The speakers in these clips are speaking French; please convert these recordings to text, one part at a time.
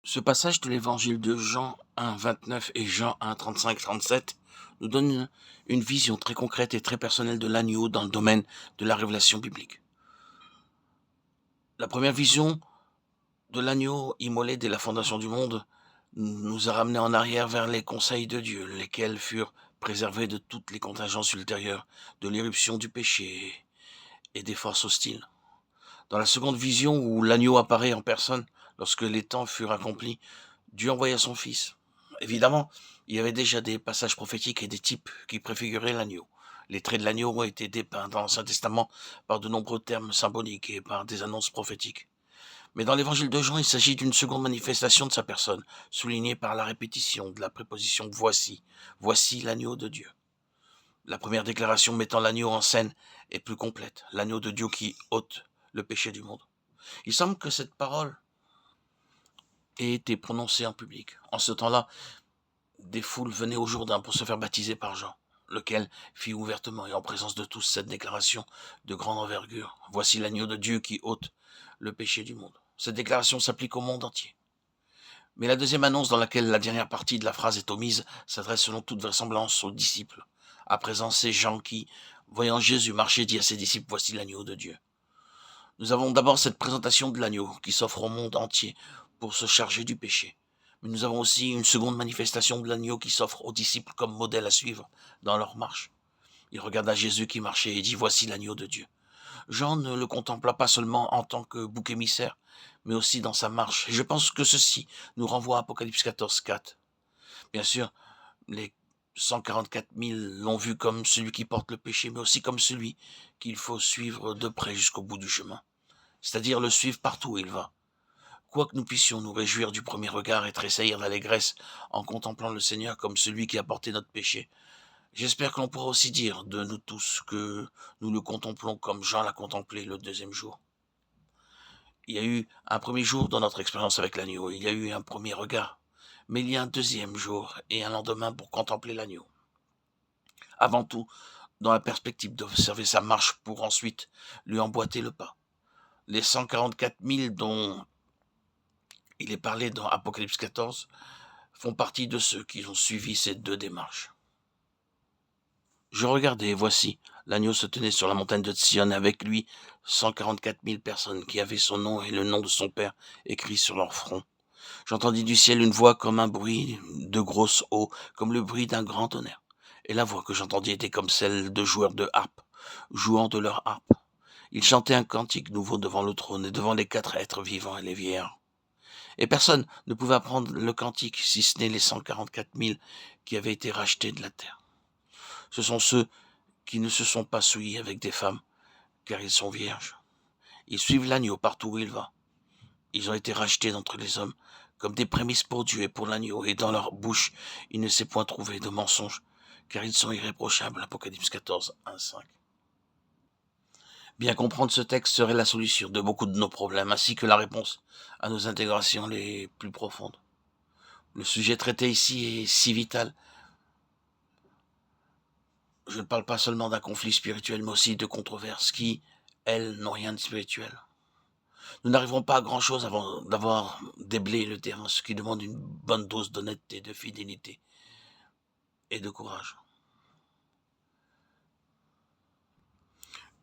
Ce passage de l'évangile de Jean 1, 29 et Jean 1, 35, 37 nous donne une vision très concrète et très personnelle de l'agneau dans le domaine de la révélation biblique. La première vision de l'agneau immolé dès la fondation du monde nous a ramenés en arrière vers les conseils de Dieu, lesquels furent préservés de toutes les contingences ultérieures, de l'éruption du péché et des forces hostiles. Dans la seconde vision où l'agneau apparaît en personne, lorsque les temps furent accomplis, Dieu envoya son Fils. Évidemment, il y avait déjà des passages prophétiques et des types qui préfiguraient l'agneau. Les traits de l'agneau ont été dépeints dans l'Ancien Testament par de nombreux termes symboliques et par des annonces prophétiques. Mais dans l'évangile de Jean, il s'agit d'une seconde manifestation de sa personne, soulignée par la répétition de la préposition voici. Voici l'agneau de Dieu. La première déclaration mettant l'agneau en scène est plus complète. L'agneau de Dieu qui ôte le péché du monde. Il semble que cette parole ait été prononcée en public. En ce temps-là, des foules venaient au Jourdain pour se faire baptiser par Jean, lequel fit ouvertement et en présence de tous cette déclaration de grande envergure. Voici l'agneau de Dieu qui ôte le péché du monde. Cette déclaration s'applique au monde entier. Mais la deuxième annonce, dans laquelle la dernière partie de la phrase est omise, s'adresse selon toute vraisemblance aux disciples. À présent, c'est Jean qui, voyant Jésus marcher, dit à ses disciples, voici l'agneau de Dieu. Nous avons d'abord cette présentation de l'agneau qui s'offre au monde entier pour se charger du péché. Mais nous avons aussi une seconde manifestation de l'agneau qui s'offre aux disciples comme modèle à suivre dans leur marche. Il regarda Jésus qui marchait et dit, voici l'agneau de Dieu. Jean ne le contempla pas seulement en tant que bouc émissaire, mais aussi dans sa marche. Et je pense que ceci nous renvoie à Apocalypse 14, 4. Bien sûr, les 144 000 l'ont vu comme celui qui porte le péché, mais aussi comme celui qu'il faut suivre de près jusqu'au bout du chemin. C'est-à-dire le suivre partout où il va. Quoi que nous puissions nous réjouir du premier regard et tressaillir d'allégresse en contemplant le Seigneur comme celui qui a porté notre péché, j'espère que l'on pourra aussi dire de nous tous que nous le contemplons comme Jean l'a contemplé le deuxième jour. Il y a eu un premier jour dans notre expérience avec l'agneau, il y a eu un premier regard, mais il y a un deuxième jour et un lendemain pour contempler l'agneau. Avant tout, dans la perspective d'observer sa marche pour ensuite lui emboîter le pas. Les 144 000 dont il est parlé dans Apocalypse 14 font partie de ceux qui ont suivi ces deux démarches. Je regardais, et voici, l'agneau se tenait sur la montagne de Sion, avec lui 144 000 personnes qui avaient son nom et le nom de son Père écrit sur leur front. J'entendis du ciel une voix comme un bruit de grosse eau, comme le bruit d'un grand tonnerre. Et la voix que j'entendis était comme celle de joueurs de harpe, jouant de leur harpe. Ils chantaient un cantique nouveau devant le trône et devant les 4 êtres vivants et les vieillards. Et personne ne pouvait apprendre le cantique, si ce n'est les 144 000 qui avaient été rachetés de la terre. Ce sont ceux qui ne se sont pas souillés avec des femmes, car ils sont vierges. Ils suivent l'agneau partout où il va. Ils ont été rachetés d'entre les hommes, comme des prémices pour Dieu et pour l'agneau, et dans leur bouche il ne s'est point trouvé de mensonge, car ils sont irréprochables. Apocalypse 14, 1, 5. Bien comprendre ce texte serait la solution de beaucoup de nos problèmes, ainsi que la réponse à nos intégrations les plus profondes. Le sujet traité ici est si vital. Je ne parle pas seulement d'un conflit spirituel, mais aussi de controverses qui, elles, n'ont rien de spirituel. Nous n'arriverons pas à grand-chose avant d'avoir déblayé le terrain, ce qui demande une bonne dose d'honnêteté, de fidélité et de courage.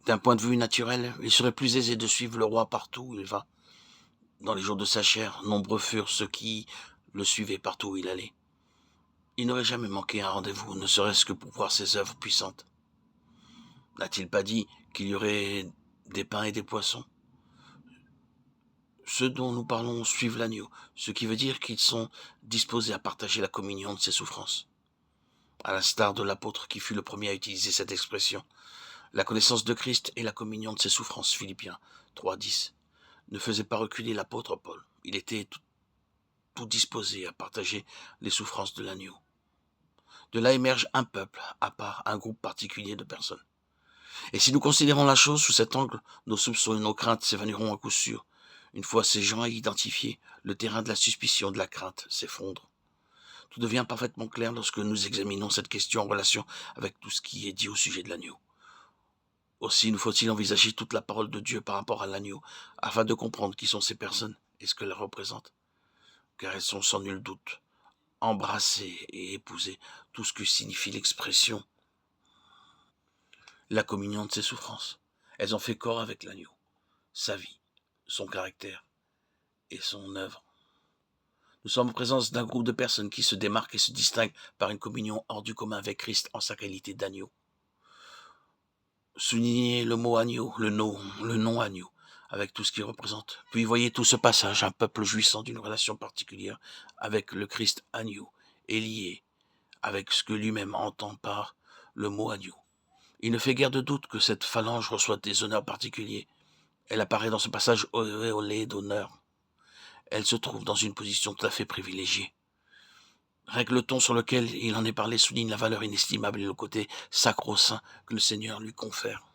D'un point de vue naturel, il serait plus aisé de suivre le roi partout où il va. Dans les jours de sa chair, nombreux furent ceux qui le suivaient partout où il allait. Il n'aurait jamais manqué un rendez-vous, ne serait-ce que pour voir ses œuvres puissantes. N'a-t-il pas dit qu'il y aurait des pains et des poissons? Ceux dont nous parlons suivent l'agneau, ce qui veut dire qu'ils sont disposés à partager la communion de ses souffrances. À l'instar de l'apôtre qui fut le premier à utiliser cette expression, la connaissance de Christ et la communion de ses souffrances, Philippiens 3.10, ne faisaient pas reculer l'apôtre Paul. Il était tout disposé à partager les souffrances de l'agneau. De là émerge un peuple à part, un groupe particulier de personnes. Et si nous considérons la chose sous cet angle, nos soupçons et nos craintes s'évanouiront à coup sûr. Une fois ces gens identifiés, le terrain de la suspicion, de la crainte s'effondre. Tout devient parfaitement clair lorsque nous examinons cette question en relation avec tout ce qui est dit au sujet de l'agneau. Aussi nous faut-il envisager toute la parole de Dieu par rapport à l'agneau, afin de comprendre qui sont ces personnes et ce qu'elles représentent. car elles sont sans nul doute embrasser et épouser tout ce que signifie l'expression, la communion de ses souffrances. Elles ont fait corps avec l'agneau, sa vie, son caractère et son œuvre. Nous sommes en présence d'un groupe de personnes qui se démarquent et se distinguent par une communion hors du commun avec Christ en sa qualité d'agneau. Soulignez le mot agneau, le nom agneau, avec tout ce qu'il représente. Puis voyez tout ce passage, un peuple jouissant d'une relation particulière avec le Christ agneau, et lié avec ce que lui-même entend par le mot agneau. Il ne fait guère de doute que cette phalange reçoit des honneurs particuliers. Elle apparaît dans ce passage auréolée d'honneur. Elle se trouve dans une position tout à fait privilégiée. Rien que le ton sur lequel il en est parlé souligne la valeur inestimable et le côté sacro-saint que le Seigneur lui confère.